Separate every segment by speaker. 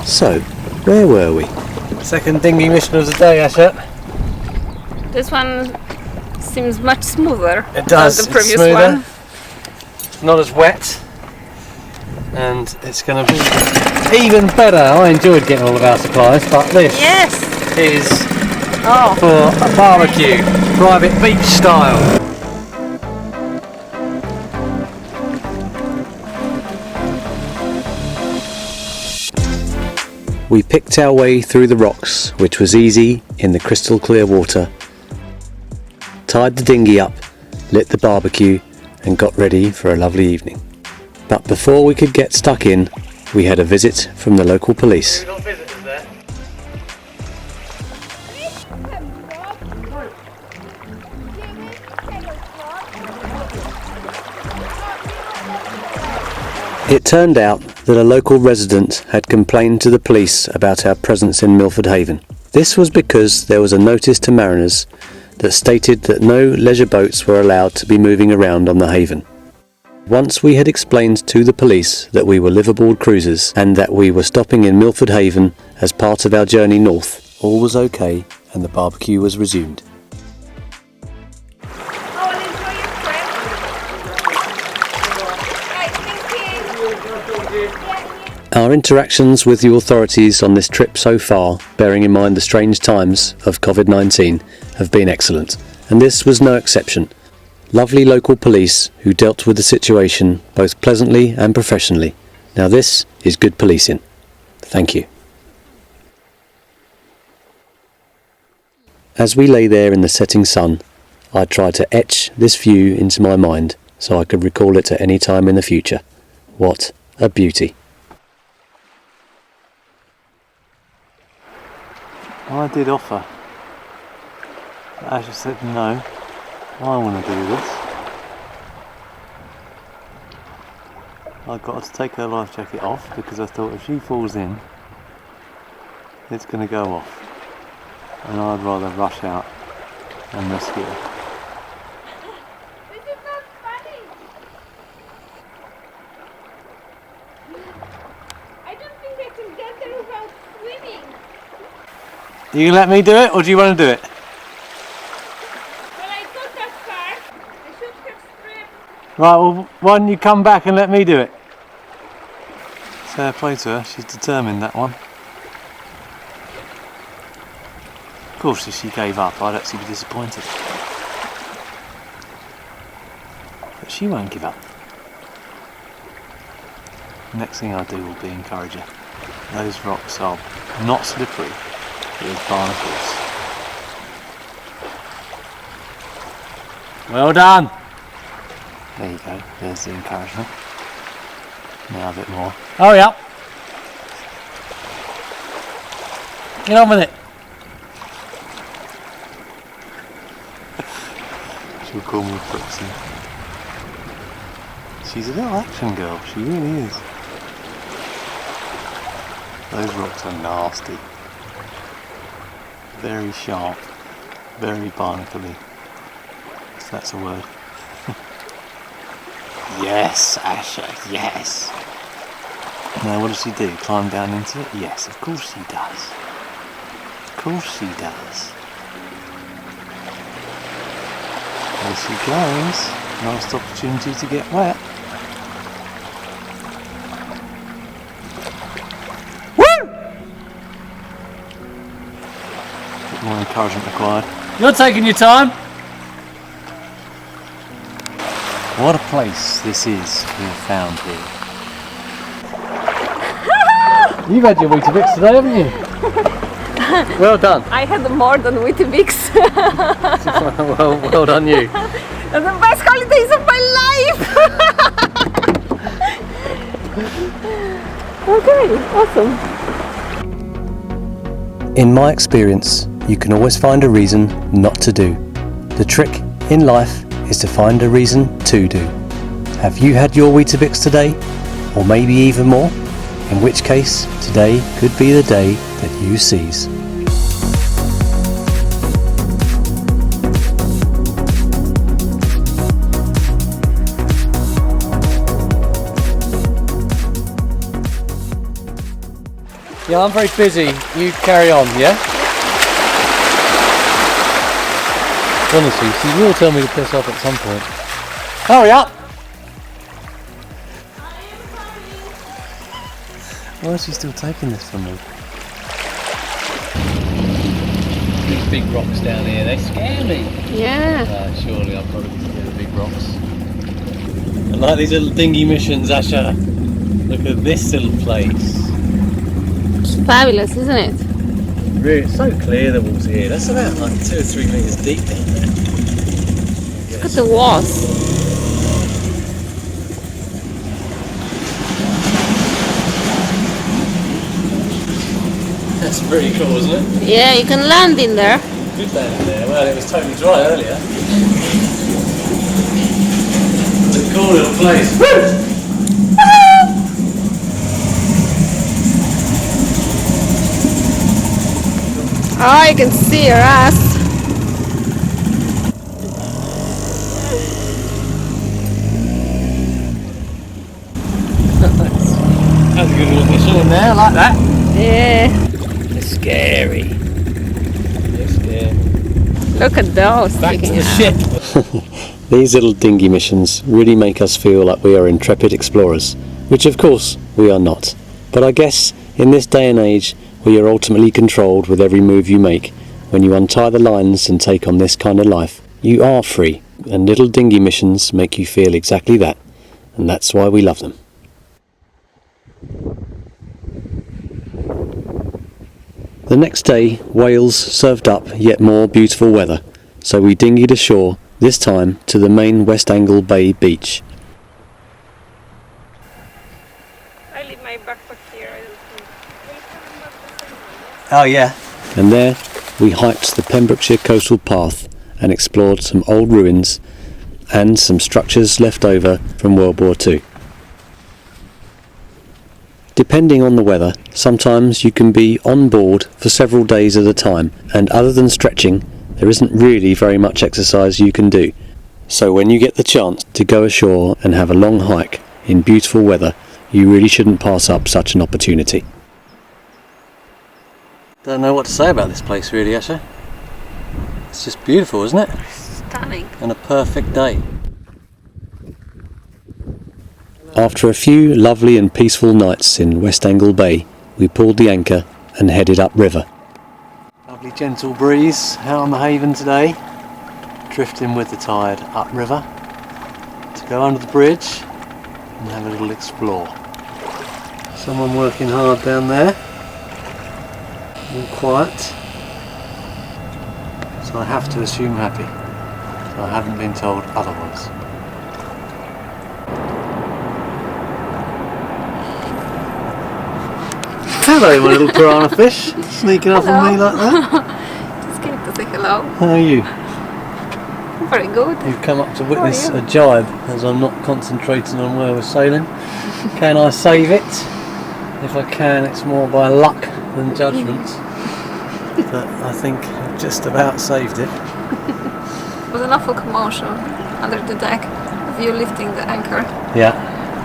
Speaker 1: So, where were we? Second dinghy mission of the day, Asha.
Speaker 2: This one seems much smoother
Speaker 1: It does,
Speaker 2: than the previous
Speaker 1: it's smoother.
Speaker 2: one.
Speaker 1: It's not as wet. And it's going to be even better. I enjoyed getting all of our supplies, but this is for a barbecue, private beach style. We picked our way through the rocks, which was easy in the crystal clear water, tied the dinghy up, lit the barbecue and got ready for a lovely evening. But before we could get stuck in, we had a visit from the local police. We've got visitors there. It turned out that a local resident had complained to the police about our presence in Milford Haven. This was because there was a notice to mariners that stated that no leisure boats were allowed to be moving around on the haven. Once we had explained to the police that we were liveaboard cruisers and that we were stopping in Milford Haven as part of our journey north, all was okay and the barbecue was resumed. Our interactions with the authorities on this trip so far, bearing in mind the strange times of COVID-19, have been excellent, and this was no exception. Lovely local police who dealt with the situation both pleasantly and professionally. Now this is good policing. Thank you. As we lay there in the setting sun, I tried to etch this view into my mind so I could recall it at any time in the future. What a beauty. I did offer. Asha said no. I want to do this. I got her to take her life jacket off because I thought if she falls in, it's going to go off. And I'd rather rush out and rescue her.
Speaker 3: This is not funny. I don't think I can get there without swimming.
Speaker 1: You can let me do it, or do you want to do it? Right, well, why don't you come back and let me do it? Fair play to her, she's determined, that one. Of course, if she gave up, I'd actually be disappointed. But she won't give up. Next thing I do will be encourage her. Those rocks are not slippery, with barnacles. Well done! There you go, there's the encouragement. Now a bit more. Hurry up! Get on with it! She'll call me Foxy. She's a little action girl, she really is. Those rocks are nasty. Very sharp, very barnacle-y. If that's a word. Yes, Asha, yes. Now what does she do? Climb down into it? Yes, of course she does. Of course she does. There she goes. Last opportunity to get wet. Woo! Bit more encouragement required. You're taking your time. What a place this is we have found here. You've had your Weetabix today, haven't you? Well done.
Speaker 2: I had more than Weetabix.
Speaker 1: well done you.
Speaker 2: The best holidays of my life! Okay, awesome.
Speaker 1: In my experience, you can always find a reason not to do. The trick in life is to find a reason to do. Have you had your Weetabix today? Or maybe even more? In which case, today could be the day that you seize. Yeah, I'm very busy. You carry on, yeah? Honestly, she will tell me to piss off at some point. Hurry up! Why is she still taking this from me? These big rocks down here, they scare me.
Speaker 2: Yeah.
Speaker 1: Surely I've got to be scared of big rocks. I like these little dinghy missions, Asha. Look at this little place.
Speaker 2: It's fabulous, isn't it?
Speaker 1: Really, it's so clear the water here. That's about like 2 or 3 metres deep down there.
Speaker 2: Look at the walls.
Speaker 1: That's pretty cool, isn't it?
Speaker 2: Yeah, you can land in there.
Speaker 1: Good landing there. Well, it was totally dry earlier. It's a cool little place. Woo!
Speaker 2: Oh, you can see your ass.
Speaker 1: That's a good little mission in there, I like that.
Speaker 2: Yeah.
Speaker 1: It's scary. It's scary.
Speaker 2: Look at those.
Speaker 1: Back to
Speaker 2: sticking
Speaker 1: the
Speaker 2: out.
Speaker 1: ship. These little dinghy missions really make us feel like we are intrepid explorers, which of course we are not. But I guess in this day and age where you're ultimately controlled with every move you make, when you untie the lines and take on this kind of life, you are free, and little dinghy missions make you feel exactly that, and that's why we love them. The next day, Wales served up yet more beautiful weather, so we dinghied ashore, this time to the main West Angle Bay beach.
Speaker 2: I leave my backpack here.
Speaker 1: Oh yeah. And there we hiked the Pembrokeshire coastal path and explored some old ruins and some structures left over from World War II. Depending on the weather, sometimes you can be on board for several days at a time, and other than stretching, there isn't really very much exercise you can do. So when you get the chance to go ashore and have a long hike in beautiful weather, you really shouldn't pass up such an opportunity. Don't know what to say about this place really, Asha. It's just beautiful, isn't it?
Speaker 2: Stunning.
Speaker 1: And a perfect day. After a few lovely and peaceful nights in West Angle Bay, we pulled the anchor and headed upriver. Lovely gentle breeze out on the Haven today, drifting with the tide upriver to go under the bridge and have a little explore. Someone working hard down there, all quiet, so I have to assume happy, so I haven't been told otherwise. Hello, my little piranha fish, sneaking up on me like that.
Speaker 2: Just came to say hello.
Speaker 1: How are you?
Speaker 2: Very good.
Speaker 1: You've come up to witness
Speaker 2: How are
Speaker 1: a jibe as I'm not concentrating on where we're sailing. Can I save it? If I can, it's more by luck than judgment. But I think I've just about saved it.
Speaker 2: It was an awful commotion under the deck of you lifting the anchor.
Speaker 1: Yeah.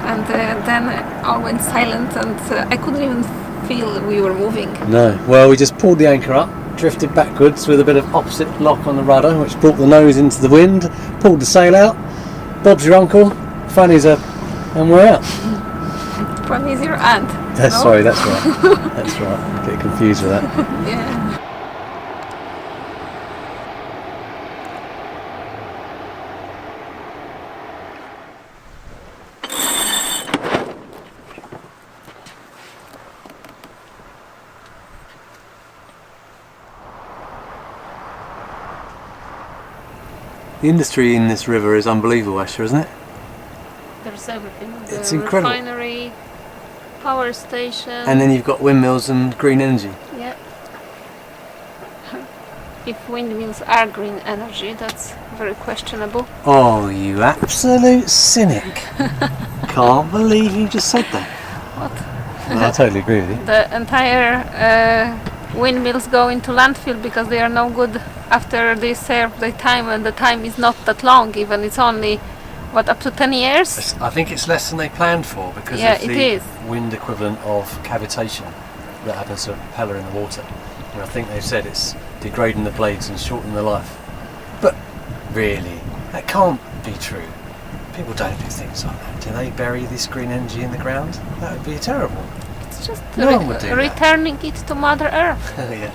Speaker 2: And then all went silent and I couldn't even feel we were moving.
Speaker 1: No. Well, we just pulled the anchor up, drifted backwards with a bit of opposite lock on the rudder, which brought the nose into the wind, pulled the sail out. Bob's your uncle, Fanny's up, and we're out.
Speaker 2: Fanny's your aunt.
Speaker 1: That's
Speaker 2: no?
Speaker 1: Sorry, that's right. That's right. I get confused with that.
Speaker 2: Yeah.
Speaker 1: The industry in this river is unbelievable, Asher, isn't it?
Speaker 2: There's everything.
Speaker 1: It's incredible.
Speaker 2: Refinery, power station.
Speaker 1: And then you've got windmills and green energy.
Speaker 2: Yeah. If windmills are green energy, that's very questionable.
Speaker 1: Oh, you absolute cynic. Can't believe you just said that.
Speaker 2: What?
Speaker 1: Well, I totally agree with you.
Speaker 2: The entire windmills go into landfill because they are no good after they serve their time, and the time is not that long even. It's only, up to 10 years?
Speaker 1: I think it's less than they planned for because
Speaker 2: Yeah,
Speaker 1: of
Speaker 2: it
Speaker 1: the
Speaker 2: is.
Speaker 1: wind equivalent of cavitation. that happens to a propeller in the water. And I think they've said it's degrading the blades and shortening the life. But really, that can't be true. People don't do things like that. Do they bury this green energy in the ground? That would be terrible.
Speaker 2: It's just
Speaker 1: No one would do that.
Speaker 2: returning it to Mother Earth.
Speaker 1: Yeah.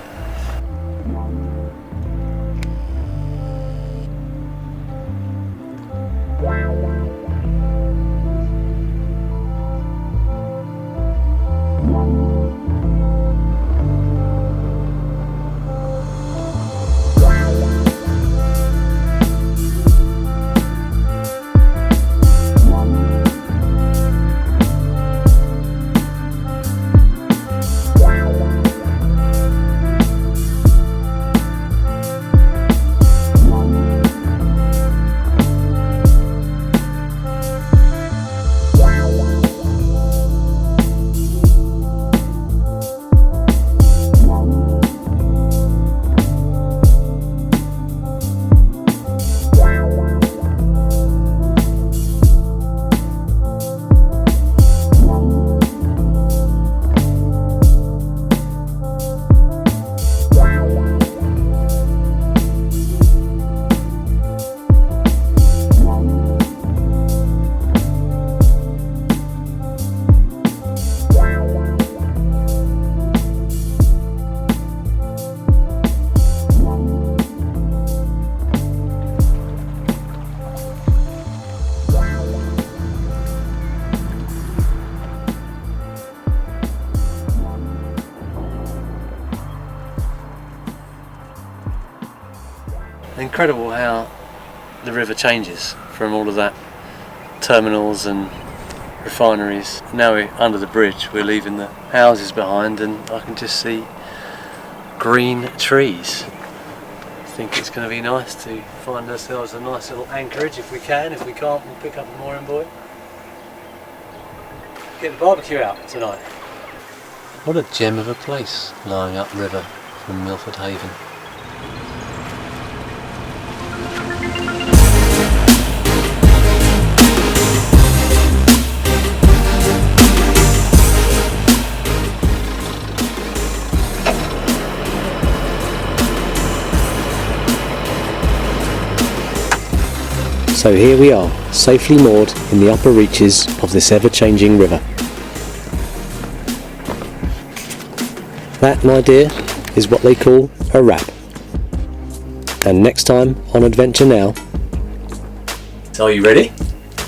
Speaker 1: Incredible how the river changes from all of that terminals and refineries. Now we're under the bridge, we're leaving the houses behind, and I can just see green trees. I think it's going to be nice to find ourselves a nice little anchorage if we can. If we can't, we'll pick up a mooring buoy. Get the barbecue out tonight. What a gem of a place lying upriver from Milford Haven. So here we are, safely moored in the upper reaches of this ever-changing river. That, my dear, is what they call a wrap. And next time on Adventure Now... So are you ready?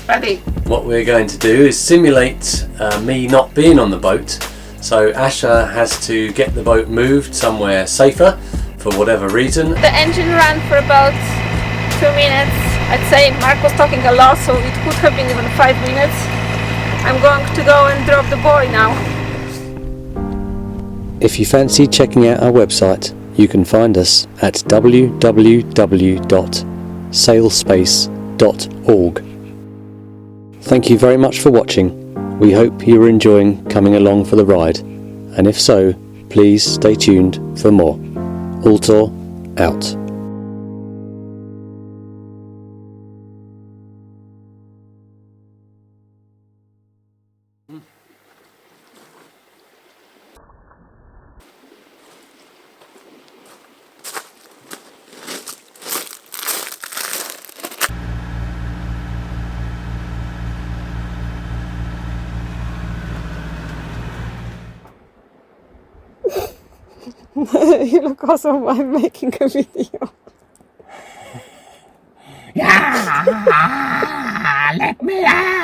Speaker 2: Ready.
Speaker 1: What we're going to do is simulate me not being on the boat. So Asha has to get the boat moved somewhere safer for whatever reason.
Speaker 2: The engine ran for about 2 minutes. I'd say Mark was talking a lot, so it could have been even 5 minutes. I'm going to go and drop the boy now.
Speaker 1: If you fancy checking out our website, you can find us at www.sailspace.org. Thank you very much for watching. We hope you are enjoying coming along for the ride, and if so, please stay tuned for more. Altor out.
Speaker 2: You look awesome. I'm making a video.
Speaker 4: Yeah, let me out.